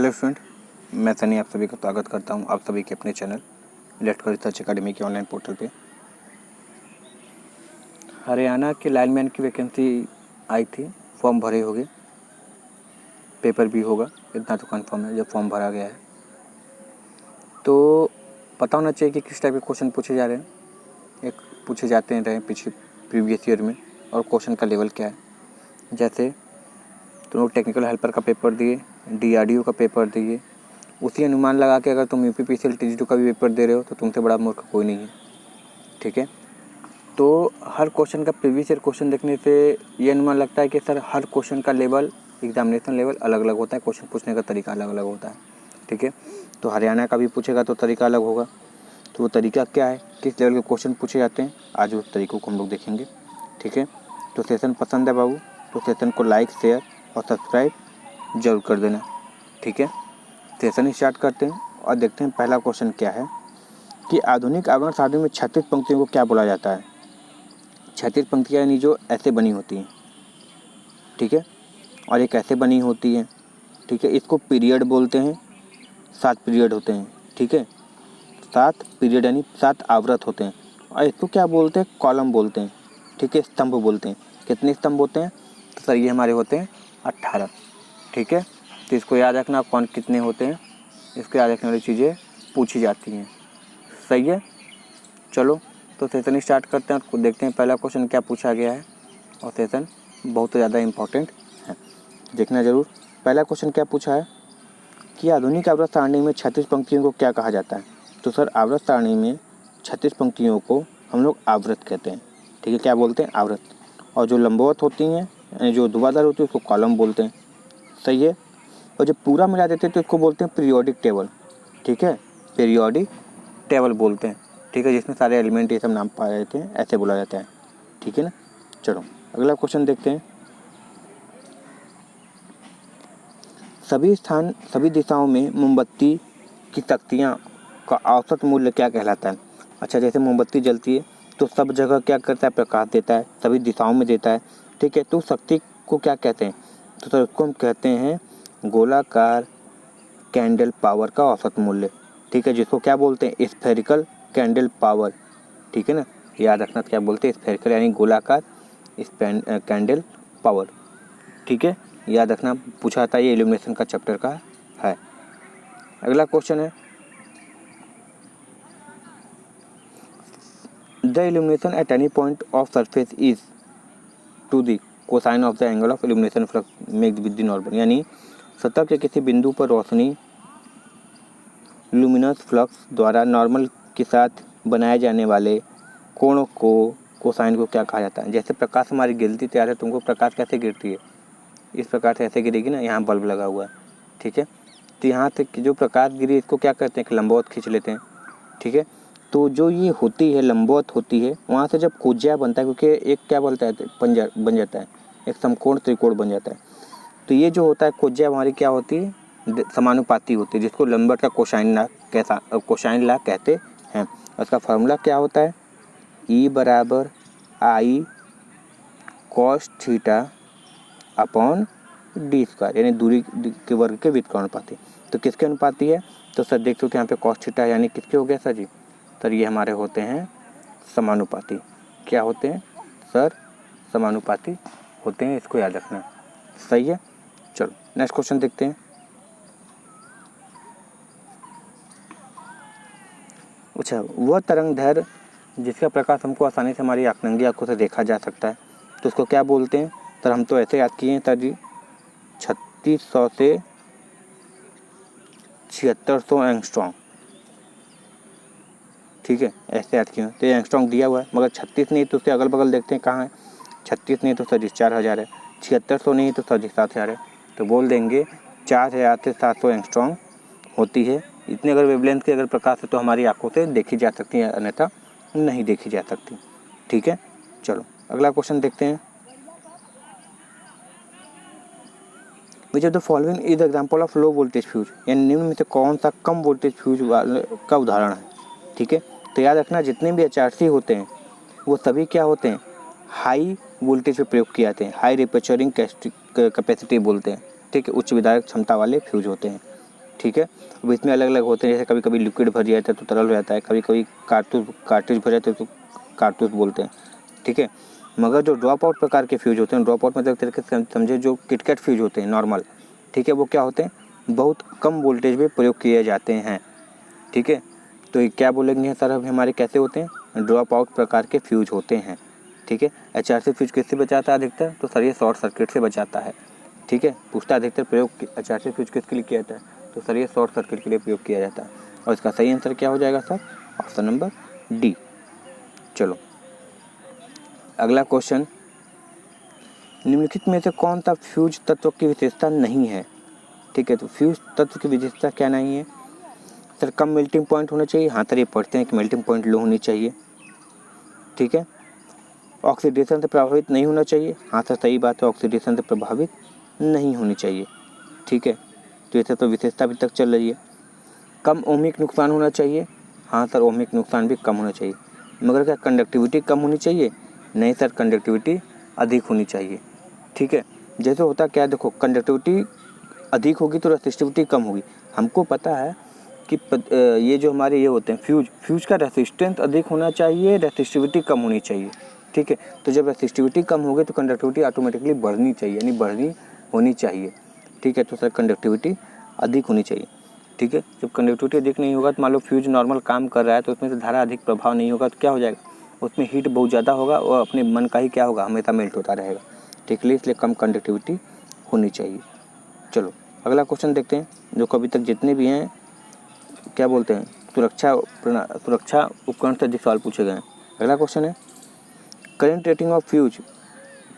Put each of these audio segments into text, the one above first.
Hello student, मैं सनी आप सभी का स्वागत करता हूं आप सभी के अपने चैनल इलेक्ट्रिकल रिसर्च एकेडमी के ऑनलाइन पोर्टल पे। हरियाणा के लाइनमैन की वैकेंसी आई थी, फॉर्म भरे होंगे, पेपर भी होगा, इतना तो कंफर्म है जब फॉर्म भरा गया है। तो पता होना चाहिए कि किस टाइप के क्वेश्चन पूछे जा रहे हैं, एक पूछे जाते हैं रहे पीछे प्रीवियस ईयर में, और क्वेश्चन का लेवल क्या है। जैसे तुम लोग टेक्निकल हेल्पर का पेपर दिए, DRDO का पेपर दिए, उसी अनुमान लगा के अगर तुम UPPCL TG2 का भी पेपर दे रहे हो तो तुमसे बड़ा मूर्ख कोई नहीं है, ठीक है। तो हर क्वेश्चन का प्रीवियस ईयर क्वेश्चन देखने से ये अनुमान लगता है कि सर हर क्वेश्चन का लेवल, एग्जामिनेशन लेवल अलग अलग होता है, क्वेश्चन पूछने का तरीका अलग अलग होता है, ठीक है। तो हरियाणा का भी पूछेगा तो तरीका अलग होगा। तो वो तरीका क्या है, किस लेवल के क्वेश्चन पूछे जाते हैं, आज उस तरीक़ों को हम लोग देखेंगे, ठीक है। तो सेशन पसंद है बाबू तो सेशन को लाइक, शेयर और सब्सक्राइब जरूर कर देना, ठीक है। सेशन स्टार्ट करते हैं और देखते हैं पहला क्वेश्चन क्या है कि आधुनिक आवरण सारणी में 36 पंक्तियों को क्या बोला जाता है। 36 पंक्तियाँ यानी जो ऐसे बनी होती हैं, ठीक है, और एक ऐसे बनी होती है, ठीक है। इसको पीरियड बोलते हैं, 7 पीरियड होते हैं, ठीक है। 7 पीरियड यानी 7 आवृत होते हैं। और इसको क्या बोलते हैं, कॉलम बोलते हैं, ठीक है, स्तंभ बोलते हैं। कितने स्तंभ होते हैं, तो सर ये हमारे होते हैं 18, ठीक है। तो इसको याद रखना, कौन कितने होते हैं, इसको याद रखने वाली चीज़ें पूछी जाती हैं, सही है। चलो तो सेशन स्टार्ट करते हैं और देखते हैं पहला क्वेश्चन क्या पूछा गया है, और सेशन बहुत ज़्यादा इम्पोर्टेंट है, देखना ज़रूर। पहला क्वेश्चन क्या पूछा है कि आधुनिक आवृत सारणी में 36 पंक्तियों को क्या कहा जाता है। तो सर आवृत सारणी में 36 पंक्तियों को हम लोग आवृत कहते हैं, ठीक है। क्या बोलते हैं, आवृत। और जो लंबवत होती हैं यानी जो धुआंधार होती है उसको कॉलम बोलते हैं, सही है। और जब पूरा मिला देते हैं तो इसको बोलते हैं पीरियोडिक टेबल, ठीक है, पीरियोडिक टेबल बोलते हैं, ठीक है, जिसमें सारे एलिमेंट ये सब नाम पाए जाते हैं, ऐसे बोला जाता है, ठीक है ना। चलो अगला क्वेश्चन देखते हैं। सभी दिशाओं में मोमबत्ती की तख्तियाँ का औसत मूल्य क्या कहलाता है। अच्छा, जैसे मोमबत्ती जलती है तो सब जगह क्या करता है, प्रकाश देता है, सभी दिशाओं में देता है, ठीक है। तो शक्ति को क्या कहते हैं, तो सर उसको हम कहते हैं गोलाकार कैंडल पावर का औसत मूल्य, ठीक है, जिसको क्या बोलते हैं, स्फेरिकल कैंडल पावर, ठीक है ना। याद रखना क्या बोलते हैं, स्फेरिकल यानी गोलाकार कैंडल पावर, ठीक है, याद रखना, पूछा था, ये इल्यूमिनेशन का चैप्टर का है। अगला क्वेश्चन है the illumination at any point of surface is to the cosine of the angle of illumination flux make with the normal, यानी सतह के किसी बिंदु पर रोशनी लुमिनस फ्लक्स द्वारा नॉर्मल के साथ बनाए जाने वाले कोण को कोसाइन को क्या कहा जाता है। जैसे प्रकाश हमारी गिरती तैयार है, तुमको प्रकाश कैसे गिरती है, इस प्रकार से ऐसे गिरेगी ना, यहाँ बल्ब लगा हुआ है, ठीक है। तो यहाँ से जो प्रकाश गिरी इसको क्या करते हैं, कि लंबवत खींच लेते हैं, ठीक है। तो जो ये होती है लंबवत होती है, वहाँ से जब कोज्या बनता है, क्योंकि एक क्या बनता है, पंजर बन जाता है, एक समकोण त्रिकोण बन जाता है। तो ये जो होता है कोज्या हमारी क्या होती है, समानुपाती होती है, जिसको लंबवत का कोसाइन लॉ कहते हैं। उसका फार्मूला क्या होता है, E बराबर I cos theta upon D square, यानी दूरी के वर्ग के व्युत्क्रम अनुपाती। तो किसके अनुपाती है, तो सर देख सकते हैं यहाँ पे cos थीटा यानी किसके हो गया सर जी, सर ये हमारे होते हैं समानुपाती। क्या होते हैं सर, समानुपाती होते हैं, इसको याद रखना, सही है। चलो नेक्स्ट क्वेश्चन देखते हैं। अच्छा, वह तरंग दैर्घ्य जिसका प्रकाश हमको आसानी से हमारी नंगी आंखों से देखा जा सकता है, तो उसको क्या बोलते हैं। सर हम तो ऐसे याद किए हैं सर जी, 3600 से 7600 एंगस्ट्रॉम, ठीक है, ऐसे याद किए हैं। तो ये एंगस्ट्रॉम दिया हुआ है, मगर 36 नहीं तो उसके अगल बगल देखते हैं कहाँ है, 36 नहीं तो सर जी 4000 है, 7600 नहीं तो सर जी 7000 है, तो बोल देंगे 4000 से 700 एंगस्ट्रॉम होती है। इतने अगर वेवलेंथ की अगर प्रकाश है तो हमारी आंखों से देखी जा सकती है, अन्यथा नहीं देखी जा सकती, ठीक है। चलो अगला क्वेश्चन देखते हैं। Which of the following is example of low voltage fuse, यानी निम्न में से कौन सा कम वोल्टेज फ्यूज का उदाहरण है, ठीक है। तो याद रखना जितने भी HRC होते हैं वो सभी क्या होते हैं, हाई वोल्टेज पे प्रयोग किए जाते हैं, हाई रिपेचरिंग कैपेसिटी बोलते हैं, ठीक है, उच्च विधायक क्षमता वाले फ्यूज होते हैं, ठीक है। अब इसमें अलग अलग होते हैं, जैसे कभी कभी लिक्विड भर जाता है तो तरल हो जाता है, कभी कभी कार्ट्रिज भर जाते हैं तो कारतूस बोलते हैं, ठीक है। मगर जो ड्रॉप आउट प्रकार के फ्यूज होते हैं, ड्रॉप आउट मतलब तरीके से समझे जो किटकैट फ्यूज होते हैं नॉर्मल, ठीक है, वो क्या होते हैं, बहुत कम वोल्टेज में प्रयोग किए जाते हैं, ठीक है। तो ये क्या बोलेंगे सर, अब हमारे कैसे होते हैं, ड्रॉप आउट प्रकार के फ्यूज होते हैं, ठीक है। HRC फ्यूज किससे बचाता है अधिकतर, तो सर ये शॉर्ट सर्किट से बचाता है, ठीक है। पूछता अधिकतर प्रयोग HRC फ्यूज किसके लिए किया जाता है, तो सर ये शॉर्ट सर्किट के लिए प्रयोग किया जाता है। और इसका सही आंसर क्या हो जाएगा सर, ऑप्शन नंबर डी। चलो अगला क्वेश्चन, निम्नलिखित में से कौन सा फ्यूज तत्व की विशेषता नहीं है, ठीक है। तो फ्यूज तत्व की विशेषता क्या नहीं है सर, कम मेल्टिंग पॉइंट होना चाहिए, हाँ सर ये पढ़ते हैं कि मेल्टिंग पॉइंट लो होनी चाहिए, ठीक है। ऑक्सीडेशन से प्रभावित नहीं होना चाहिए, हाँ सर सही बात है, ऑक्सीडेशन से प्रभावित नहीं होनी चाहिए, ठीक है। तो ऐसे तो विशेषता अभी तक चल रही है। कम ओमिक नुकसान होना चाहिए, हाँ सर ओमिक नुकसान भी कम होना चाहिए। मगर क्या कंडक्टिविटी कम होनी चाहिए, नहीं सर कंडक्टिविटी अधिक होनी चाहिए, ठीक है। जैसे होता क्या, देखो कंडक्टिविटी अधिक होगी तो रेसिस्टिविटी कम होगी। हमको पता है कि ये जो हमारे ये होते हैं फ्यूज का रेसिस्टेंस अधिक होना चाहिए, रेसिस्टिविटी कम होनी चाहिए, ठीक है। तो जब रेसिस्टिविटी कम होगी तो कंडक्टिविटी ऑटोमेटिकली बढ़नी चाहिए, यानी बढ़नी होनी चाहिए, ठीक है। तो सर कंडक्टिविटी अधिक होनी चाहिए, ठीक है। जब कंडक्टिविटी अधिक नहीं होगा तो मान लो फ्यूज नॉर्मल काम कर रहा है तो उसमें से धारा अधिक प्रभाव नहीं होगा तो क्या हो जाएगा, उसमें हीट बहुत ज़्यादा होगा और अपने मन का ही क्या होगा, हमेशा मेल्ट होता रहेगा, ठीक है। इसलिए कम कंडक्टिविटी होनी चाहिए। चलो अगला क्वेश्चन देखते हैं, जो कभी तक जितने भी हैं क्या बोलते हैं सुरक्षा उपकरण से अधिक सवाल पूछे गए हैं। अगला क्वेश्चन है, current rating of fuse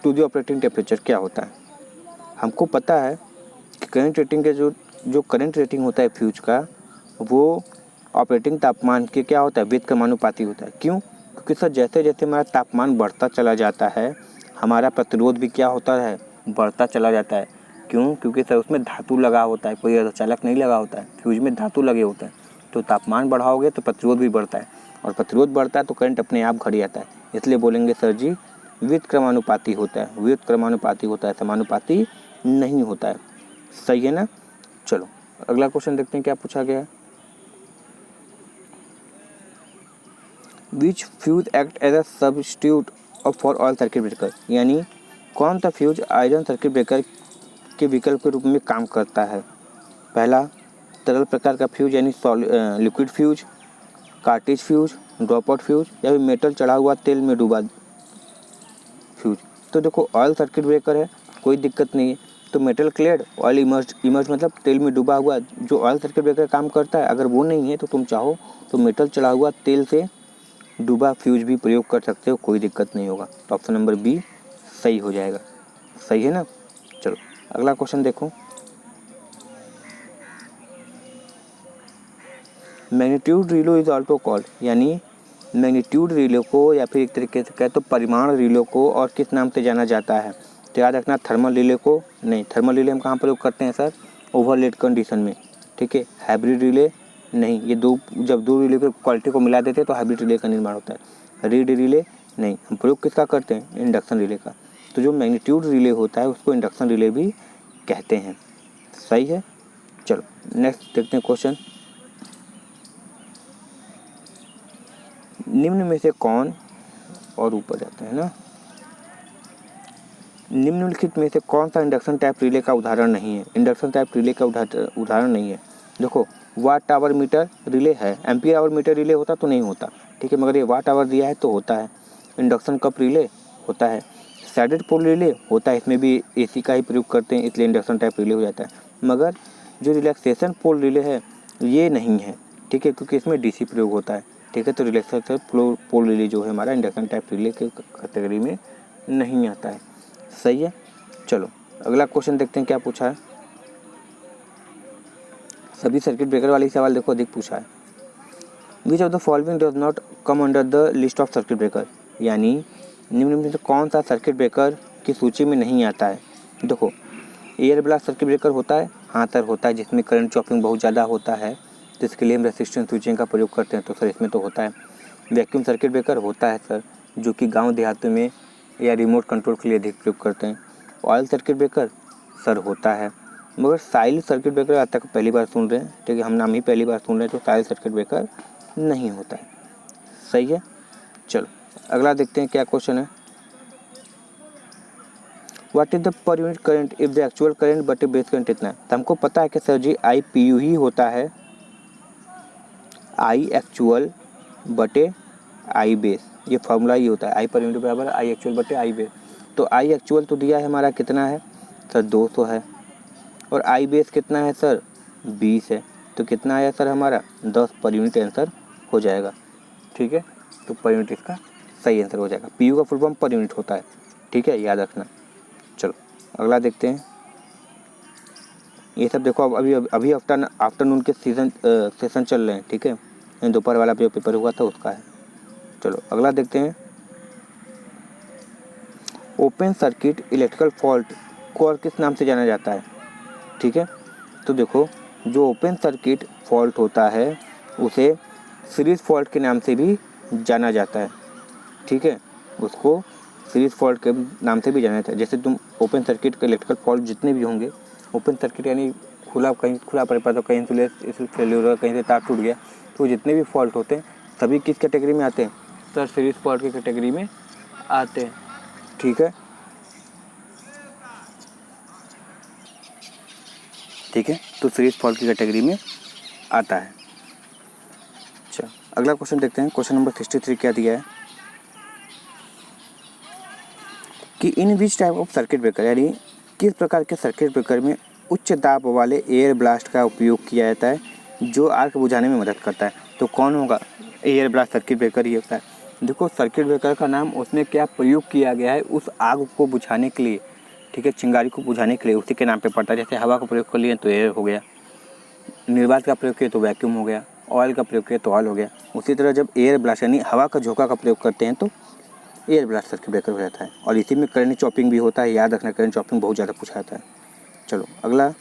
to the operating temperature क्या होता है। हमको पता है कि करंट रेटिंग के जो करंट रेटिंग होता है फ्यूज का, वो ऑपरेटिंग तापमान के क्या होता है, व्युत्क्रमानुपाती होता है। क्यों, क्योंकि सर जैसे जैसे हमारा तापमान बढ़ता चला जाता है हमारा प्रतिरोध भी क्या होता है, बढ़ता चला जाता है। क्यों, क्योंकि सर उसमें धातु लगा होता है, कोई अर्धचालक नहीं लगा होता है, फ्यूज में धातु लगे होते हैं। तो तापमान बढ़ाओगे तो प्रतिरोध भी बढ़ता है, और प्रतिरोध बढ़ता है तो करंट अपने आप घट जाता है। इसलिए बोलेंगे सर जी व्युत्क्रमानुपाती होता है, व्युत्क्रमानुपाती होता है, समानुपाती नहीं होता है, सही है ना। चलो अगला क्वेश्चन देखते हैं क्या पूछा गया है। Which fuse act as a substitute for oil circuit breaker, यानी कौन सा फ्यूज आयरन सर्किट ब्रेकर के विकल्प के रूप में काम करता है। पहला तरल प्रकार का फ्यूज यानी liquid fuse, cartridge fuse, drop out fuse, या फिर मेटल चढ़ा हुआ तेल में डूबा फ्यूज। तो देखो ऑयल सर्किट ब्रेकर है, कोई दिक्कत नहीं है। तो मेटल क्लेड ऑयल इमर्ज मतलब तेल में डूबा हुआ जो ऑयल सर्किट ब्रेकर काम करता है, अगर वो नहीं है तो तुम चाहो तो मेटल चढ़ा हुआ तेल से डूबा फ्यूज भी प्रयोग कर सकते हो, कोई दिक्कत नहीं होगा। तो ऑप्शन नंबर बी सही हो जाएगा, सही है ना। चलो अगला क्वेश्चन देखो, magnitude relay is also called, यानी मैग्नीट्यूड रिले को या फिर एक तरीके से कहे तो परिमाण रिले को और किस नाम से जाना जाता है। तो याद रखना थर्मल रिले को नहीं, थर्मल रिले हम कहाँ प्रयोग करते हैं सर, ओवरलेड कंडीशन में, ठीक है। हाइब्रिड रिले नहीं, ये जब दो रिले की क्वालिटी को मिला देते हैं तो हाइब्रिड रिले का निर्माण होता है। रीड रिले नहीं, हम प्रयोग किसका करते हैं, इंडक्शन रिले का। तो जो मैग्नीट्यूड रिले होता है उसको इंडक्शन रिले भी कहते हैं, सही है। चलो नेक्स्ट देखते हैं क्वेश्चन, निम्न में से कौन, और ऊपर जाते हैं ना, निम्नलिखित में से कौन सा इंडक्शन टाइप रिले का उदाहरण नहीं है। इंडक्शन टाइप रिले का उदाहरण नहीं है। देखो वाट आवर मीटर रिले है, एम्पियर आवर मीटर रिले होता तो नहीं होता, ठीक है, मगर ये वाट आवर दिया है तो होता है। इंडक्शन कप रिले होता है, सैडेड पोल रिले होता है, इसमें भी AC का ही प्रयोग करते हैं इसलिए इंडक्शन टाइप रिले हो जाता है। मगर जो रिलैक्सेशन पोल रिले है ये नहीं है, ठीक है, क्योंकि इसमें DC प्रयोग होता है, ठीक है। तो रिलैक्सेशन पोल रिले जो है हमारा इंडक्शन टाइप रिले के कैटेगरी में नहीं आता है, सही है। चलो अगला क्वेश्चन देखते हैं क्या पूछा है। सभी सर्किट ब्रेकर वाले सवाल देखो अधिक पूछा है। Which of the following does not come under the list of circuit breaker, यानी निम्न में से कौन सा सर्किट ब्रेकर की सूची में नहीं आता है। देखो एयर ब्लास्ट सर्किट ब्रेकर होता है, हाँ सर होता है, जिसमें करंट चॉपिंग बहुत ज़्यादा होता है तो इसके लिए हम रेसिस्टेंस स्विचिंग का प्रयोग करते हैं, तो सर इसमें तो होता है। वैक्यूम सर्किट ब्रेकर होता है सर, जो कि गाँव देहातों में या रिमोट कंट्रोल के लिए अधिक प्रयोग करते हैं। ऑयल सर्किट ब्रेकर सर होता है, मगर साइलेंट सर्किट ब्रेकर आज तक पहली बार सुन रहे हैं, ठीक है, हम नाम ही पहली बार सुन रहे हैं, तो साइलेंट सर्किट ब्रेकर नहीं होता है। सही है। चलो अगला देखते हैं क्या क्वेश्चन है। What is the per unit current if the actual current बटे बेस करंट इतना है। तो हमको पता है कि sir ji I P U ही होता है, आई एक्चुअल बटे आई बेस, ये फॉर्मूला ही होता है, आई पर यूनिट बराबर आई एक्चुअल बटे आई बेस। तो आई एक्चुअल तो दिया है हमारा कितना है सर 200 है, और आई बेस कितना है सर 20 है, तो कितना आया सर हमारा 10 पर यूनिट आंसर हो जाएगा। ठीक है, तो पर यूनिट इसका सही आंसर हो जाएगा। पी यू का फुल फॉर्म पर यूनिट होता है, ठीक है, याद रखना। चलो अगला देखते हैं। ये सब देखो अब अभी आफ्टरनून के सेशन चल रहे हैं, ठीक है, दोपहर वाला जो पेपर हुआ था उसका है। चलो अगला देखते हैं। ओपन सर्किट इलेक्ट्रिकल फॉल्ट को और किस नाम से जाना जाता है। ठीक है, तो देखो जो ओपन सर्किट फॉल्ट होता है उसे सीरीज फॉल्ट के नाम से भी जाना जाता है। ठीक है, उसको सीरीज फॉल्ट के नाम से भी जाना जाता है। जैसे तुम ओपन सर्किट के इलेक्ट्रिकल फॉल्ट जितने भी होंगे, ओपन सर्किट यानी खुला, कहीं खुला पड़ पाता, कहीं इंसुलेशन फेल्यूर, कहीं से तार टूट गया, तो जितने भी फॉल्ट होते हैं सभी किस कैटेगरी में आते हैं सर, सीरीज फॉल्ट की कैटेगरी में आते हैं। ठीक है, ठीक है, तो सीरीज फॉल्ट की कैटेगरी में आता है। अच्छा अगला क्वेश्चन देखते हैं। क्वेश्चन नंबर 63 क्या दिया है कि in which type of circuit breaker, यानी किस प्रकार के सर्किट ब्रेकर में उच्च दाब वाले एयर ब्लास्ट का उपयोग किया जाता है जो आग बुझाने में मदद करता है। तो कौन होगा, एयर ब्लास्ट सर्किट ब्रेकर ही होता है। देखो सर्किट ब्रेकर का नाम उसमें क्या प्रयोग किया गया है उस आग को बुझाने के लिए, ठीक है, चिंगारी को बुझाने के लिए उसी के नाम पे पड़ता है। जैसे हवा का प्रयोग कर लिए तो एयर हो गया, निर्वात का प्रयोग किया तो वैक्यूम हो गया, ऑयल का प्रयोग किया तो ऑयल हो गया। उसी तरह जब एयर ब्लास्ट यानी हवा का झोंका का प्रयोग करते हैं तो एयर ब्लास्ट सर्किट ब्रेकर हो जाता है। और इसी में करंट चॉपिंग भी होता है, याद रखना, करंट चॉपिंग बहुत ज़्यादा पूछा जाता है। चलो अगला,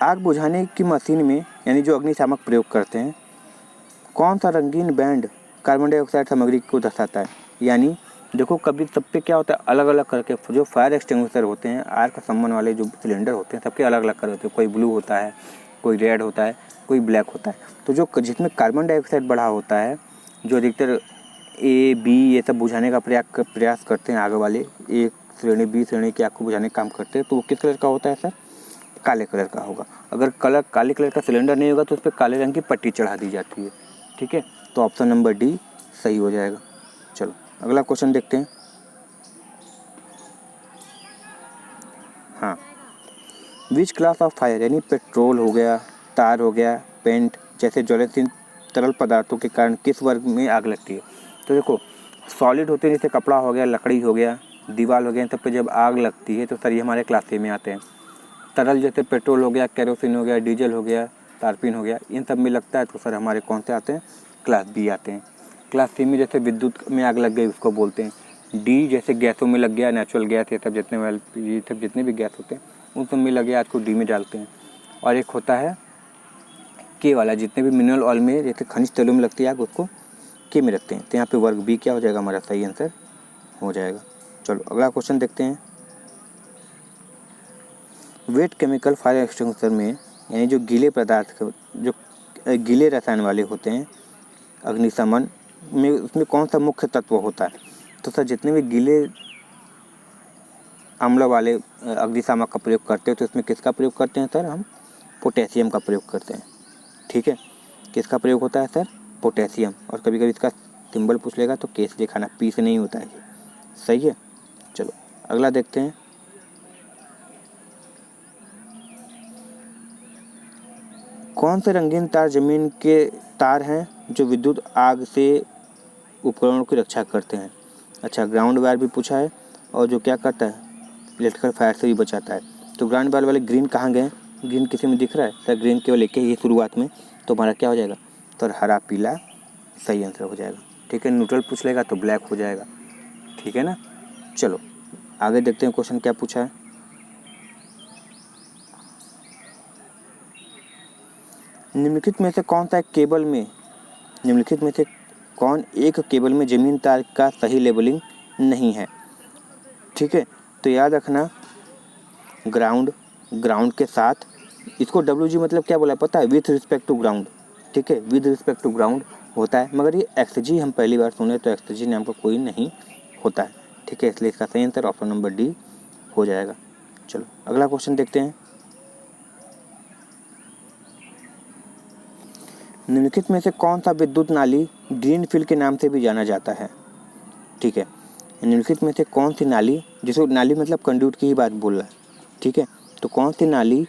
आग बुझाने की मशीन में यानी जो अग्निशामक प्रयोग करते हैं, कौन सा रंगीन बैंड कार्बन डाइऑक्साइड सामग्री को दर्शाता है। यानी देखो कभी सब पे क्या होता है, अलग अलग करके जो फायर एक्सटिंग्विशर होते हैं, आग का संबंध वाले जो सिलेंडर होते हैं सबके अलग अलग कलर होते हैं, कोई ब्लू होता है, कोई रेड होता है, कोई ब्लैक होता है। तो जो जिसमें कार्बन डाइऑक्साइड बढ़ा होता है, जो अधिकतर ए बी ये सब बुझाने का प्रयास करते हैं आग वाले, एक श्रेणी बी श्रेणी की आग को बुझाने का काम करते हैं, तो वो किस कलर का होता है सर, काले कलर का होगा। अगर काले कलर का सिलेंडर नहीं होगा तो उस पर काले रंग की पट्टी चढ़ा दी जाती है। ठीक है, तो ऑप्शन नंबर डी सही हो जाएगा। चलो अगला क्वेश्चन देखते हैं। हाँ, विच क्लास ऑफ फायर यानी पेट्रोल हो गया, तार हो गया, पेंट जैसे ज्वलनशील तरल पदार्थों के कारण किस वर्ग में आग लगती है। तो देखो सॉलिड होते हैं, जैसे कपड़ा हो गया, लकड़ी हो गया, दीवार हो गया, इन सब पे जब आग लगती है तो सर ये हमारे क्लास ए में आते हैं। तरल जैसे पेट्रोल हो गया, केरोसिन हो गया, डीजल हो गया, तारपीन हो गया, इन सब में लगता है तो सर हमारे कौन से आते हैं, क्लास बी आते हैं। क्लास सी में जैसे विद्युत में आग लग गई उसको बोलते हैं। डी जैसे गैसों में लग गया, नेचुरल गैस, ये सब जितने भी गैस होते हैं उन सब में लग गया, आज को डी में डालते हैं। और एक होता है के वाला, जितने भी मिनरल ऑयल में जैसे खनिज तेलों में लगती है आग उसको के में रखते हैं। तो यहाँ पे वर्ग बी क्या हो जाएगा, हमारा सही आंसर हो जाएगा। चलो अगला क्वेश्चन देखते हैं। वेट केमिकल फायर एक्सटिंग्विशर में यानी जो गीले पदार्थ, जो गीले रसायन वाले होते हैं अग्निशमन में, उसमें कौन सा मुख्य तत्व होता है। तो सर जितने भी गीले अम्ल वाले अग्निशामक का प्रयोग करते हैं तो इसमें किसका प्रयोग करते हैं सर, हम पोटेशियम का प्रयोग करते हैं। ठीक है, किसका प्रयोग होता है सर, पोटेशियम। और कभी कभी इसका सिंबल पूछ लेगा तो के से दिखाना, पी से नहीं होता है। सही है, चलो अगला देखते हैं। कौन से रंगीन तार जमीन के तार हैं जो विद्युत आग से उपकरणों की रक्षा करते हैं। अच्छा, ग्राउंड वायर भी पूछा है, और जो क्या करता है, इलेक्ट्रिकल फायर से भी बचाता है। तो ग्राउंड वायर वाले ग्रीन कहाँ गए, ग्रीन किसी में दिख रहा है सर, ग्रीन केवल एक ही शुरुआत में, तो हमारा क्या हो जाएगा तो हरा पीला सही आंसर हो जाएगा। ठीक है, न्यूट्रल पूछ लेगा तो ब्लैक हो जाएगा। ठीक है ना, चलो आगे देखते हैं क्वेश्चन क्या पूछा है। निम्नलिखित में से कौन सा एक केबल में, निम्नलिखित में से कौन एक केबल में जमीन तार का सही लेबलिंग नहीं है। ठीक है, तो याद रखना ग्राउंड, ग्राउंड के साथ इसको WG मतलब क्या बोला पता है, विथ रिस्पेक्ट टू ग्राउंड, ठीक है, विद रिस्पेक्ट टू ग्राउंड होता है, मगर ये XG हम पहली बार सुने तो XG नाम का कोई नहीं होता है, ठीक है, इसलिए इसका सही आंसर ऑप्शन नंबर डी हो जाएगा। चलो अगला क्वेश्चन देखते हैं। निम्नलिखित में से कौन सा विद्युत नाली ग्रीन फील्ड के नाम से भी जाना जाता है, ठीक है, निम्नलिखित में से कौन सी नाली, जिसको नाली मतलब कंड्यूट की ही बात बोल रहा है, ठीक है, तो कौन सी नाली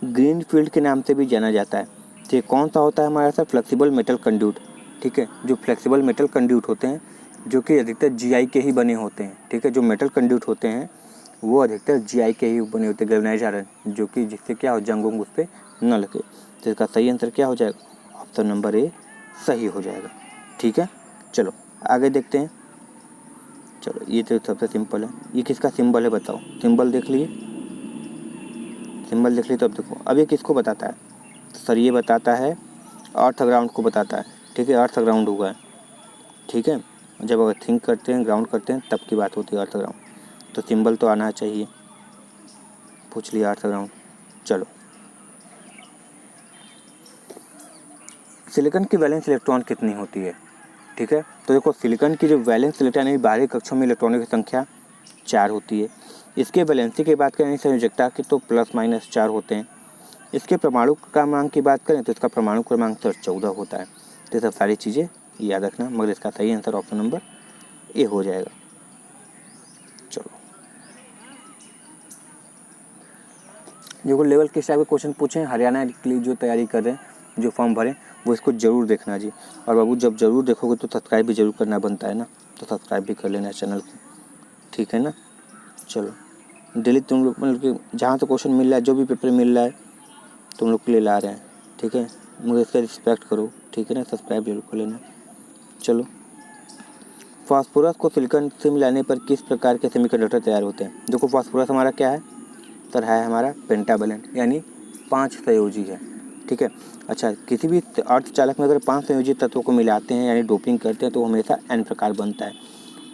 ग्रीन फील्ड के नाम से भी जाना जाता है, तो ये कौन सा होता है हमारा सर, फ्लेक्सिबल मेटल कंड्यूट, ठीक है, जो फ्लेक्सिबल मेटल कंड्यूट होते हैं जो कि अधिकतर GI के ही बने होते हैं, ठीक है, जो मेटल कंड्यूट होते हैं वो अधिकतर GI के ही बने होते हैं, गैल्वेनाइज्ड आयरन, जो कि जिससे क्या हो, जंग उस पर न लगे, तो इसका सही आंसर क्या हो जाएगा, ऑप्शन नंबर ए सही हो जाएगा, ठीक है। चलो आगे देखते हैं। चलो ये तो सबसे सिंपल है, ये किसका सिंबल है बताओ, सिंबल देख लिए, सिंबल देख लिए, तो अब देखो अब ये किसको बताता है, सर ये बताता है अर्थ ग्राउंड को बताता है, ठीक है, अर्थ ग्राउंड हुआ है, ठीक है, जब अगर थिंक करते हैं ग्राउंड करते हैं तब की बात होती है अर्थ ग्राउंड, तो सिंबल तो आना चाहिए, पूछ लिया अर्थ ग्राउंड। चलो सिलिकॉन की वैलेंस इलेक्ट्रॉन कितनी होती है, ठीक है, तो देखो सिलिकॉन की जो वैलेंस इलेक्ट्रॉन यानी बाहरी कक्षों में इलेक्ट्रॉनों की संख्या 4 होती है। इसके वैलेंसी की बात करें संयोजकता की तो +- 4 होते हैं। इसके परमाणु क्रमांक की बात करें तो इसका परमाणु क्रमांक तो 14 होता है। तो ये सब सारी चीज़ें याद रखना, मगर इसका सही आंसर ऑप्शन नंबर ए हो जाएगा। चलो जो लेवल के हिसाब के क्वेश्चन पूछे हरियाणा के लिए जो तैयारी कर रहे हैं, जो फॉर्म भरें, वो इसको ज़रूर देखना जी। और बाबू जब ज़रूर देखोगे तो सब्सक्राइब भी ज़रूर करना बनता है ना, तो सब्सक्राइब भी कर लेना चैनल को, ठीक है ना। चलो डेली तुम लोग मतलब कि जहाँ से क्वेश्चन मिल रहा है, जो भी पेपर मिल रहा है तुम लोग के लिए ला रहे हैं, ठीक है, मुझे इसका रिस्पेक्ट करो, ठीक है ना, सब्सक्राइब जरूर कर लेना। चलो फास्फोरस को सिलिकॉन से मिलाने पर किस प्रकार के सेमीकंडक्टर तैयार होते हैं। देखो फास्फोरस हमारा क्या है सर, है हमारा पेंटावैलेंट यानी 5 संयोजी है, ठीक है। अच्छा किसी भी अर्धचालक में अगर 5 संयोजी तत्वों को मिलाते हैं यानी डोपिंग करते हैं तो हमेशा N प्रकार बनता है,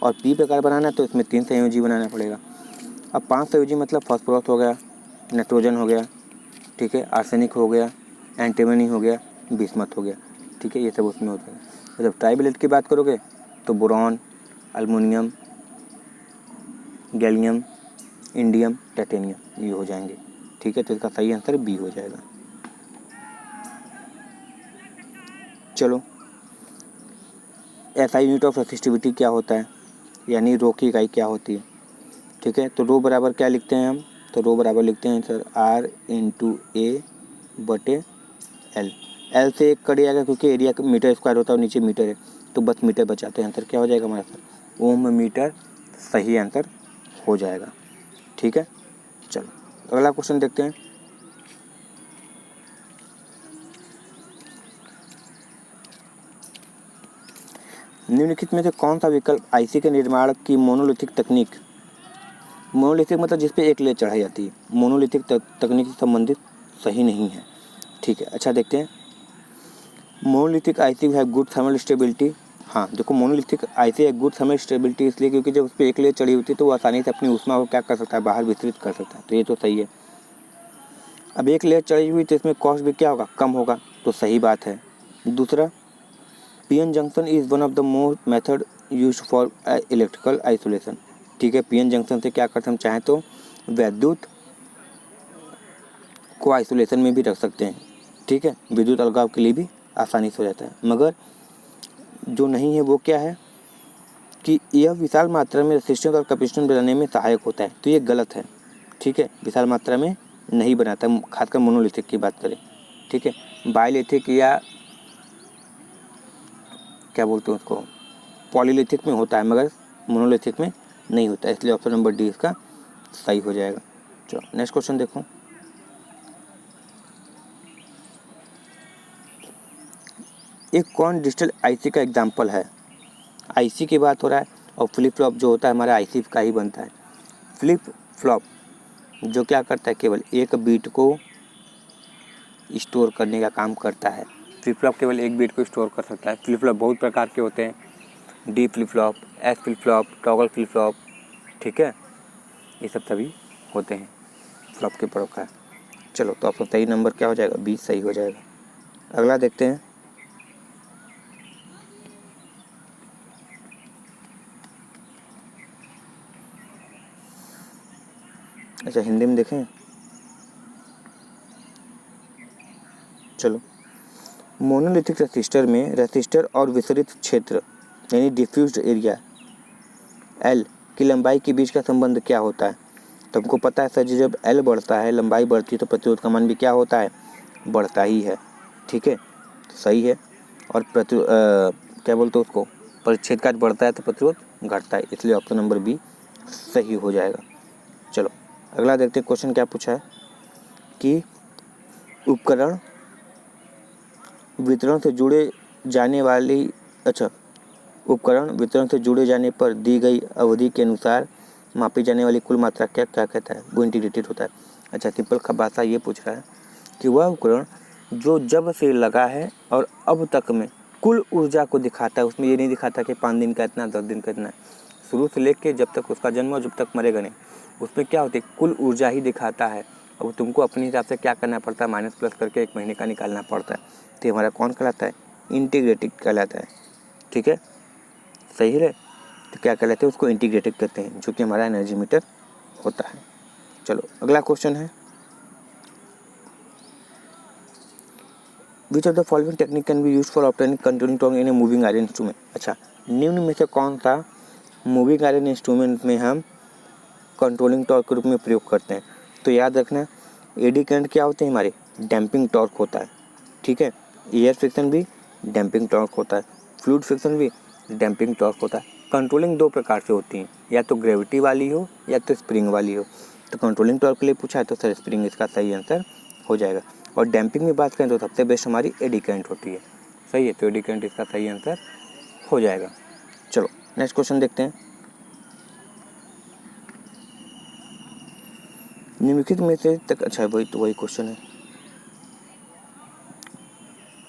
और P प्रकार बनाना है तो इसमें 3 संयोजी बनाना पड़ेगा। अब 5 संयोजी मतलब फास्फोरस हो गया, नाइट्रोजन हो गया, ठीक है, आर्सेनिक हो गया, एंटीमनी हो गया, बिस्मथ हो गया, ठीक है, ये सब उसमें होते हैं। जब ट्राइवेलेट की बात करोगे तो boron, aluminium, gallium, indium, titanium ये हो जाएंगे, ठीक है, तो इसका सही आंसर बी हो जाएगा। चलो SI यूनिट ऑफ रेसिस्टिविटी क्या होता है, यानी रो की इकाई क्या होती है, ठीक है, तो रो बराबर क्या लिखते हैं हम, तो रो बराबर लिखते हैं सर R/A/L। L से एक कट जाएगा क्योंकि एरिया मीटर स्क्वायर होता है और नीचे मीटर है, तो बस मीटर बचाते हैं, आंसर क्या हो जाएगा हमारा सर, ओम मीटर सही आंसर हो जाएगा, ठीक है। चलो अगला क्वेश्चन देखते हैं। निम्नलिखित में से कौन सा विकल्प IC के निर्माण की मोनोलिथिक तकनीक, मोनोलिथिक मतलब जिस पे एक लेयर चढ़ाई जाती है, मोनोलिथिक तकनीक से संबंधित सही नहीं है, ठीक है। अच्छा देखते हैं मोनोलिथिक IC है गुड थर्मल स्टेबिलिटी। हाँ देखो मोनोलिथिक IC है गुड थर्मल स्टेबिलिटी इसलिए क्योंकि जब उस पर एक लेयर चढ़ी होती है तो वो आसानी से अपनी ऊष्मा को क्या कर सकता है, बाहर विस्तृत कर सकता है, तो ये तो सही है। अब एक लेयर चढ़ी हुई तो इसमें कॉस्ट भी क्या होगा, कम होगा, तो सही बात है। दूसरा PN junction is one of the more method used for electrical isolation, ठीक है, PN जंक्शन से क्या करते हम चाहें तो विद्युत को आइसोलेशन में भी रख सकते हैं, ठीक है, विद्युत अलगाव के लिए भी आसानी से हो जाता है। मगर जो नहीं है वो क्या है कि यह विशाल मात्रा में रेसिस्टेंस और कैपेसिटेंस बनाने में सहायक होता है, तो ये गलत है, ठीक है, विशाल मात्रा में नहीं बनाता, खासकर मोनोलिथिक की बात करें, ठीक है। बायोलिथिक या क्या बोलते हैं उसको, पॉलीलिथिक में होता है मगर मोनोलिथिक में नहीं होता है, इसलिए ऑप्शन नंबर डी इसका सही हो जाएगा। चलो नेक्स्ट क्वेश्चन देखो। एक कौन डिजिटल IC का एग्जाम्पल है, IC की बात हो रहा है और फ्लिप फ्लॉप जो होता है हमारा IC का ही बनता है। फ्लिप फ्लॉप जो क्या करता है, केवल एक बीट को स्टोर करने का काम करता है, फ्लिप फ्लॉप केवल एक बीट को स्टोर कर सकता है। फ्लिप फ्लॉप बहुत प्रकार के होते हैं, D flip flop, S flip flop, toggle flip flop, ठीक है, ये सब सभी होते हैं फ्लॉप के प्रकार। चलो तो आपका सही नंबर क्या हो जाएगा, 20 सही हो जाएगा। अगला देखते हैं। अच्छा हिंदी में देखें, चलो। मोनोलिथिक रेसिस्टर में रेसिस्टर और विसरित क्षेत्र यानी डिफ्यूज्ड एरिया एल की लंबाई के बीच का संबंध क्या होता है। तो हमको पता है सर जी, जब एल बढ़ता है, लंबाई बढ़ती है, तो प्रतिरोध का मान भी क्या होता है, बढ़ता ही है। ठीक है, तो सही है। और क्या बोलते हैं उसको, परिच्छेद काट बढ़ता है तो प्रतिरोध घटता है, इसलिए ऑप्शन नंबर बी सही हो जाएगा। चलो अगला देखते हैं, क्वेश्चन क्या पूछा है कि उपकरण वितरण से जुड़े जाने वाली उपकरण वितरण से जुड़े जाने पर दी गई अवधि के अनुसार मापी जाने वाली कुल मात्रा क्या क्या कहता है, वो इंटीग्रेटेड होता है। अच्छा सिंपल भाषा ये पूछ रहा है कि वह उपकरण जो जब से लगा है और अब तक में कुल ऊर्जा को दिखाता है, उसमें ये नहीं दिखाता कि 5 दिन का इतना, 10 दिन का इतना, शुरू से लेके जब तक उसका जन्म हो, जब तक मरेगा नहीं, उसमें क्या होती है, कुल ऊर्जा ही दिखाता है। अब तुमको अपने हिसाब से क्या करना पड़ता है, माइनस प्लस करके 1 महीने का निकालना पड़ता है। तो हमारा कौन कहलाता है, इंटीग्रेटेड कहलाता है। ठीक है, सही है। तो क्या कहलाते हैं, उसको इंटीग्रेटेड कहते हैं, जो कि हमारा एनर्जी मीटर होता है। चलो अगला क्वेश्चन है, which of the following technique can be use for obtaining controlling torque in a moving iron instrument. अच्छा निम्न में से कौन सा मूविंग आयरन इंस्ट्रूमेंट में हम कंट्रोलिंग टॉर्क के रूप में प्रयोग करते हैं। तो याद रखना, एडी करंट क्या होते हैं, हमारे डैम्पिंग टॉर्क होता है। ठीक है, एयर फ्रिक्शन भी डैम्पिंग टॉर्क होता है, फ्लूइड फ्रिक्शन भी डैम्पिंग टॉर्क होता है। कंट्रोलिंग दो प्रकार से होती हैं, या तो ग्रेविटी वाली हो या तो स्प्रिंग वाली हो। तो कंट्रोलिंग टॉर्क के लिए पूछा है तो सर स्प्रिंग इसका सही आंसर हो जाएगा। और डैम्पिंग में बात करें तो सबसे बेस्ट हमारी एडी करंट होती है। सही है, तो एडी करंट इसका सही आंसर हो जाएगा। चलो नेक्स्ट क्वेश्चन देखते हैं, निम्नलिखित में से तक, अच्छा वही क्वेश्चन है।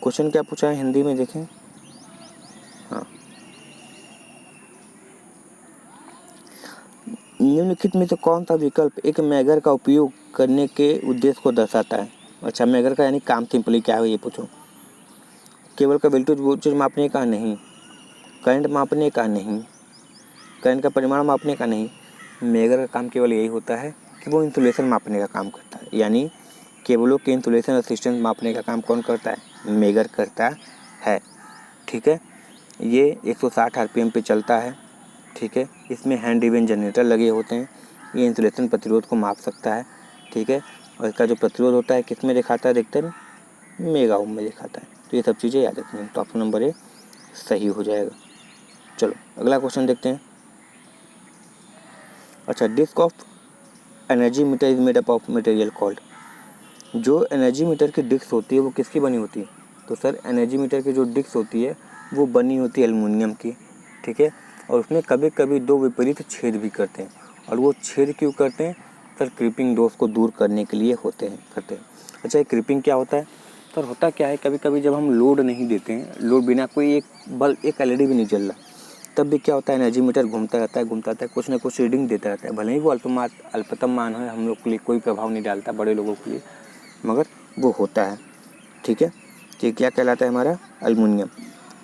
क्वेश्चन क्या पूछा है हिंदी में देखें, हाँ, निम्नलिखित में से कौन सा विकल्प एक मेगर का उपयोग करने के उद्देश्य को दर्शाता है। अच्छा मेगर का यानी काम सिंपली क्या है ये पूछो, केवल का वोल्टेज मापने का नहीं, करंट मापने का नहीं, करंट का परिमाण मापने का नहीं, मेगर का काम केवल यही होता है कि वो इंसुलेशन मापने का काम करता है। यानी केबलों के इंसुलेशन रेजिस्टेंस मापने का काम कौन करता है, मेगर करता है। ठीक है, ये 160 आरपीएम पे चलता है। ठीक है, इसमें हैंड ड्रिवन जनरेटर लगे होते हैं, ये इंसुलेशन प्रतिरोध को माप सकता है। ठीक है, और इसका जो प्रतिरोध होता है किस में दिखाता है, देखते हैं मेगा ओम में दिखाता है। तो ये सब चीज़ें याद रखनी है, तो ऑप्शन नंबर ए सही हो जाएगा। चलो अगला क्वेश्चन देखते हैं। अच्छा disc of energy meter is made up of material called. जो एनर्जी मीटर की डिस्क होती है वो किसकी बनी होती है, तो सर एनर्जी मीटर की जो डिस्क होती है वो बनी होती है एल्युमिनियम की। ठीक है, और उसमें कभी कभी दो विपरीत छेद भी करते हैं, और वो छेद क्यों करते हैं, सर क्रीपिंग डोज को दूर करने के लिए करते हैं। अच्छा ये क्रीपिंग क्या होता है, सर होता क्या है, कभी कभी जब हम लोड नहीं देते हैं, लोड बिना कोई एक एलईडी भी नहीं जल रहा, तब भी क्या होता है, एनर्जी मीटर घूमता रहता है, कुछ ना कुछ रीडिंग देता रहता है। भले ही वो अल्पतम मान है, हम लोग के लिए कोई प्रभाव नहीं डालता, बड़े लोगों के लिए, मगर वो होता है। ठीक है, ये क्या कहलाता है, हमारा एल्युमिनियम।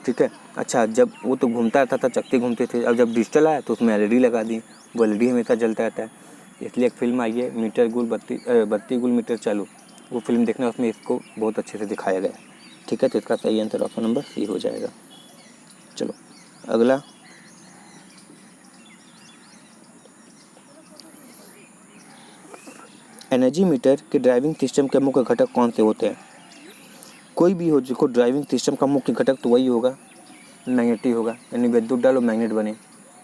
ठीक है, अच्छा जब वो तो घूमता रहता था, चक्के घूमते थे, अब जब डिजिटल आया तो उसमें एलईडी लगा दी, वो एलईडी हमेशा जलता रहता है। इसलिए एक फिल्म आई है मीटर गुल बत्ती गुल मीटर चालू, वो फिल्म देखना, उसमें इसको बहुत अच्छे से दिखाया गया है। ठीक है, तो इसका सही आंसर ऑप्शन नंबर सी हो जाएगा। चलो अगला, एनर्जी मीटर के ड्राइविंग सिस्टम के मुख्य घटक कौन से होते हैं। कोई भी हो जिसको ड्राइविंग सिस्टम का मुख्य घटक तो वही होगा, मैग्नेट ही होगा, यानी विद्युत डालो मैग्नेट बने,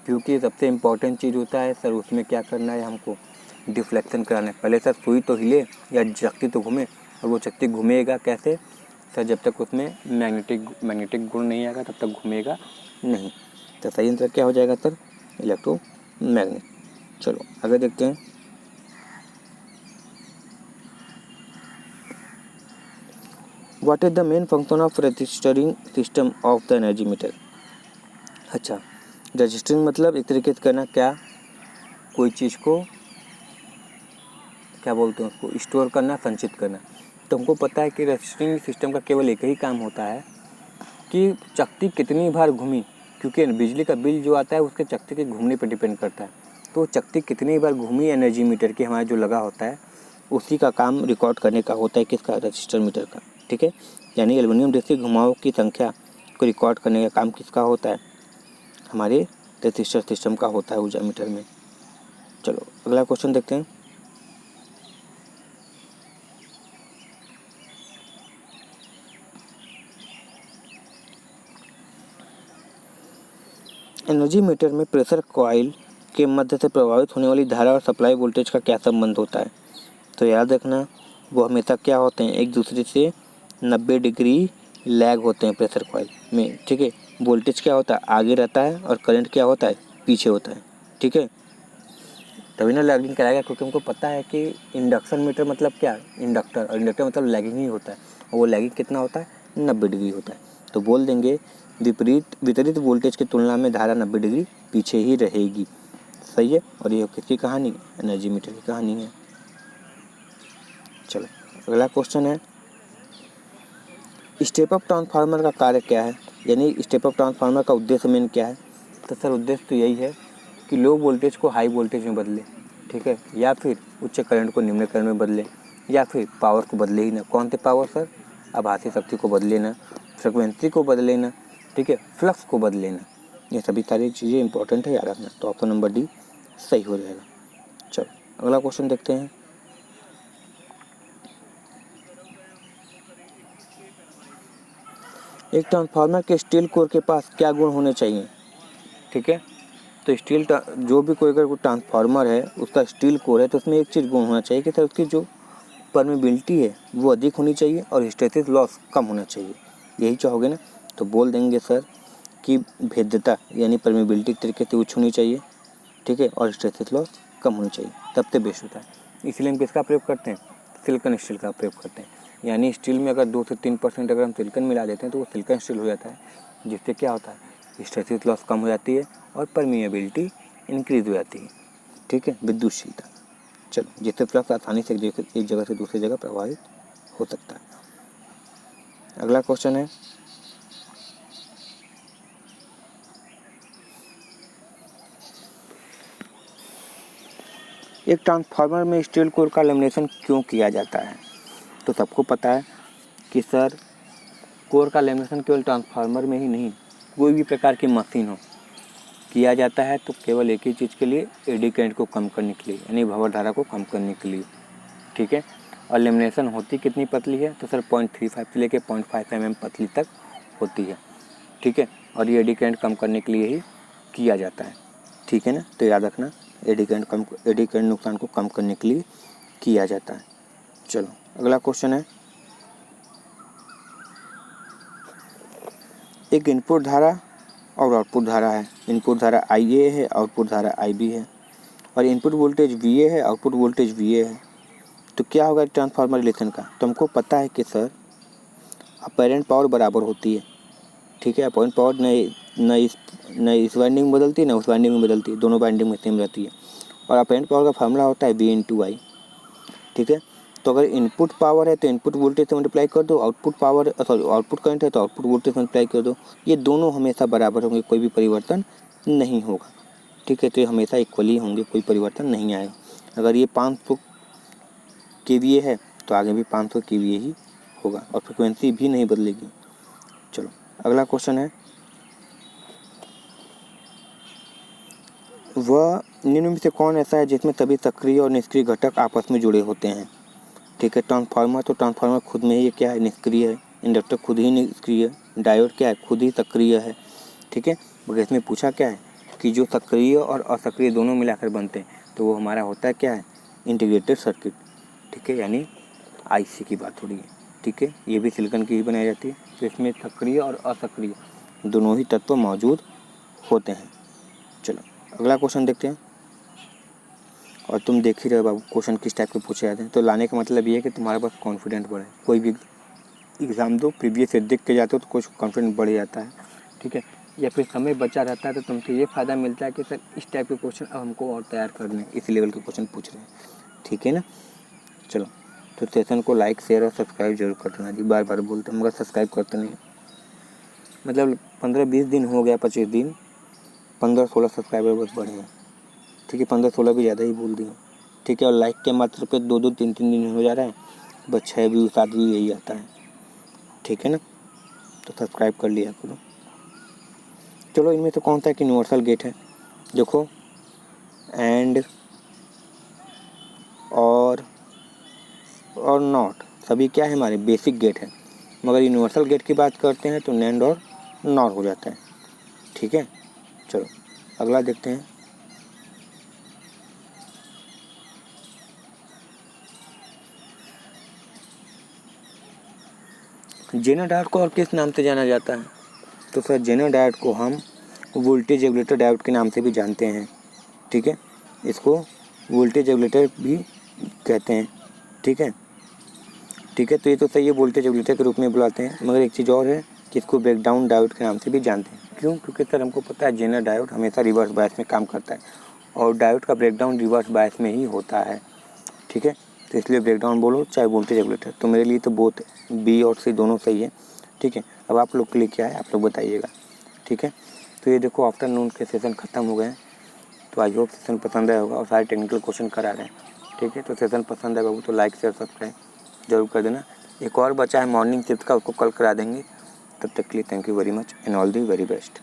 क्योंकि सबसे इम्पॉर्टेंट चीज़ होता है सर, उसमें क्या करना है हमको, डिफ्लेक्शन कराना है। पहले सर सुई तो हिले या चक्की तो घूमे, और वो चक्की घूमेगा कैसे सर, जब तक उसमें मैग्नेटिक गुण नहीं आएगा तब तक घूमेगा नहीं। तो सही आंसर क्या हो जाएगा सर, इलेक्ट्रोमैग्नेट। चलो आगे देखते हैं, what is the main function of registering system of the energy meter. अच्छा रजिस्टरिंग मतलब एक तरीके से करना क्या, कोई चीज़ को क्या बोलते हैं उसको स्टोर करना, संचित करना। तो हमको पता है कि रजिस्टरिंग सिस्टम का केवल एक ही काम होता है कि चक्ति कितनी बार घूमी, क्योंकि बिजली का बिल जो आता है उसके चक्ति के घूमने पर डिपेंड करता है। तो चक्ति कितनी बार घूमी एनर्जी मीटर की हमारा जो लगा होता है उसी का काम रिकॉर्ड करने का होता है, किसका, रजिस्टर मीटर का। ठीक है, यानी एल्युमिनियम डिस्क की घुमाव की संख्या को रिकॉर्ड करने का काम किसका होता है, हमारे रजिस्टर सिस्टम का होता है ऊर्जा मीटर में। चलो अगला क्वेश्चन देखते हैं। एनर्जी मीटर में प्रेशर कॉइल के मध्य से प्रभावित होने वाली धारा और सप्लाई वोल्टेज का क्या संबंध होता है। तो याद रखना, वो हमेशा क्या होते हैं, एक दूसरे से 90 डिग्री लैग होते हैं प्रेशर कॉइल में। ठीक है, वोल्टेज क्या होता है, आगे रहता है, और करंट क्या होता है, पीछे होता है। ठीक है, तभी ना लैगिंग कराएगा, क्योंकि हमको पता है कि इंडक्शन मीटर मतलब क्या, इंडक्टर, और इंडक्टर मतलब लैगिंग ही होता है, और वो लैगिंग कितना होता है, 90 डिग्री होता है। तो बोल देंगे वितरित वोल्टेज की तुलना में धारा 90 डिग्री पीछे ही रहेगी। सही है, और ये किसकी कहानी, एनर्जी मीटर की कहानी है। चलो अगला क्वेश्चन है, स्टेप अप ट्रांसफार्मर का कार्य क्या है, यानी स्टेप अप ट्रांसफार्मर का उद्देश्य मेन क्या है। तो सर उद्देश्य तो यही है कि लो वोल्टेज को हाई वोल्टेज में बदले, ठीक है, या फिर उच्च करंट को निम्न करंट में बदले, या फिर पावर को बदले ही ना। कौन से पावर सर, आभासी शक्ति को बदले ना, फ्रिक्वेंसी को बदले ना, ठीक है, फ्लक्स को बदले ना। ये सभी सारी चीज़ें इंपॉर्टेंट है, याद रखना। तो ऑप्शन नंबर डी सही हो जाएगा। चलो अगला क्वेश्चन देखते हैं। एक ट्रांसफार्मर के स्टील कोर के पास क्या गुण होने चाहिए। ठीक है, तो स्टील जो भी कोई अगर कोई ट्रांसफार्मर है उसका स्टील कोर है तो उसमें एक चीज़ गुण होना चाहिए कि सर उसकी जो परमेबिलिटी है वो अधिक होनी चाहिए और हिस्टैरिसीस लॉस कम होना चाहिए। यही चाहोगे ना, तो बोल देंगे सर कि भेद्यता यानी परमेबिलिटी एक तरीके से उच्च होनी चाहिए, ठीक है, और हिस्टैरिसीस लॉस कम होनी चाहिए, तब से बेस्ट होता है। इसलिए हम किसका प्रयोग करते हैं, सिलिकॉन स्टील का प्रयोग करते हैं। यानी स्टील में अगर 2 से 3% अगर हम सिलिकॉन मिला देते हैं तो वो सिलिकॉन स्टील हो जाता है, जिससे क्या होता है, हिस्टैरिसीस लॉस कम हो जाती है और परमिएबिलिटी इंक्रीज हो जाती है। ठीक है, विद्युतशीलता, चलो, जिससे फ्लक्स आसानी से एक जगह से दूसरी जगह प्रभावित हो सकता है। अगला क्वेश्चन है, एक ट्रांसफार्मर में स्टील कोर का लेमिनेशन क्यों किया जाता है। तो सबको पता है कि सर कोर का लेमिनेशन केवल ट्रांसफार्मर में ही नहीं, कोई भी प्रकार की मशीन हो किया जाता है तो केवल एक ही चीज़ के लिए, एडी करंट को कम करने के लिए, यानी भंवर धारा को कम करने के लिए। ठीक है, और लेमिनेशन होती कितनी पतली है, तो सर 0.35 से लेकर 0.5 mm पतली तक होती है। ठीक है, और ये एडी करंट कम करने के लिए ही किया जाता है। ठीक है ना, तो याद रखना, एडी करंट नुकसान को कम करने के लिए किया जाता है। चलो अगला क्वेश्चन है, एक इनपुट धारा और आउटपुट धारा है। इनपुट धारा IA है, आउटपुट धारा IB है, और इनपुट वोल्टेज VA है, आउटपुट वोल्टेज VA है। तो क्या होगा ट्रांसफार्मर रिलेशन का, तो हमको पता है कि सर अपेरेंट पावर बराबर होती है। ठीक है, अपेरेंट पावर न इस वाइंडिंग में बदलती है न उस वाइंडिंग में बदलती है, दोनों वाइंडिंग में सेम रहती है। और अपेरेंट पावर का फार्मूला होता है V/I। ठीक है, तो अगर इनपुट पावर है तो इनपुट वोल्टेज से मल्टीप्लाई कर दो, आउटपुट करंट है तो आउटपुट वोल्टेज से मल्टीप्लाई कर दो। ये दोनों हमेशा बराबर होंगे, कोई भी परिवर्तन नहीं होगा। ठीक है, तो ये हमेशा इक्वली होंगे, कोई परिवर्तन नहीं आएगा। अगर ये 500 kVA है तो आगे भी 500 kVA ही होगा, और फ्रिक्वेंसी भी नहीं बदलेगी। चलो अगला क्वेश्चन है, वह निम्न में से कौन ऐसा है जिसमें सभी सक्रिय और निष्क्रिय घटक आपस में जुड़े होते हैं। ठीक है, ट्रांसफार्मर खुद में ही क्या है, निष्क्रिय है। इंडक्टर खुद ही निष्क्रिय है। डायोड क्या है, खुद ही सक्रिय है। ठीक है, मगर इसमें पूछा क्या है कि जो सक्रिय और असक्रिय दोनों मिलाकर बनते हैं तो वो हमारा होता है क्या है, इंटीग्रेटेड सर्किट। ठीक है, यानी IC की बात हो रही है। ठीक है, ये भी सिलिकॉन की ही बनाई जाती है, तो इसमें सक्रिय और असक्रिय दोनों ही तत्व मौजूद होते हैं। चलो अगला क्वेश्चन देखते हैं। और तुम देख ही रहे हो बाबू क्वेश्चन किस टाइप के पूछे जाते हैं, तो लाने का मतलब ये है कि तुम्हारे पास कॉन्फिडेंट बढ़े। कोई भी एग्ज़ाम दो, प्रीवियस ईयर देख के जाते हो तो कुछ कॉन्फिडेंट बढ़ जाता है। ठीक है, या फिर समय बचा रहता है तो तुमसे ये फ़ायदा मिलता है कि सर इस टाइप के क्वेश्चन अब हमको और तैयार करने हैं, इस लेवल के क्वेश्चन पूछ रहे हैं, ठीक है ना। चलो, तो सेशन को लाइक शेयर और सब्सक्राइब जरूर कर देना जी। बार बार बोलते हैं मगर सब्सक्राइब करते नहीं, मतलब 15-20 दिन हो गया, 25 दिन, 15-16 सब्सक्राइबर बस बढ़े हैं, ठीक है। 15-16 भी ज़्यादा ही बोल दिए, ठीक है। और लाइक के मात्र पे 2-2 3-3 दिन हो जा रहा है, बस 6 व्यू 7 व्यू यही आता है, ठीक है ना। तो सब्सक्राइब कर लिया करो। चलो, इनमें से कौन सा एक यूनिवर्सल गेट है, देखो, एंड और नॉट सभी क्या है, हमारे बेसिक गेट है, मगर यूनिवर्सल गेट की बात करते हैं तो नैंड और नॉर हो जाता है, ठीक है। चलो अगला देखते हैं। जेनर डायोड को और किस नाम से जाना जाता है, तो सर जेनर डायोड को हम वोल्टेज रेगुलेटर डायोड के नाम से भी जानते हैं, ठीक है। इसको वोल्टेज रेगुलेटर भी कहते हैं, ठीक है, ठीक है। तो ये तो सही है, वोल्टेज रेगुलेटर के रूप में बुलाते हैं, मगर एक चीज़ और है कि इसको ब्रेकडाउन डायोड के नाम से भी जानते हैं। क्यों? क्योंकि सर हमको पता है जेनर डायोड हमेशा रिवर्स बायस में काम करता है और डायोड का ब्रेकडाउन रिवर्स बायस में ही होता है, ठीक है। तो इसलिए ब्रेकडाउन बोलो चाहे वोल्टेज रेगुलेटर, तो मेरे लिए तो बोथ बी और सी दोनों सही है, ठीक है। अब आप लोग के लिए क्या है, आप लोग बताइएगा, ठीक है। तो ये देखो आफ्टरनून के सेशन ख़त्म हो गए हैं, तो आई होप सेशन पसंद आया होगा और सारे टेक्निकल क्वेश्चन करा रहे हैं, ठीक है। तो सेशन पसंद आएगा वो तो लाइक शेयर सब्सक्राइब जरूर कर देना। एक और बचा है मॉर्निंग शिफ्ट का, उसको कल करा देंगे। तब तक के लिए thank you very much and all the very best.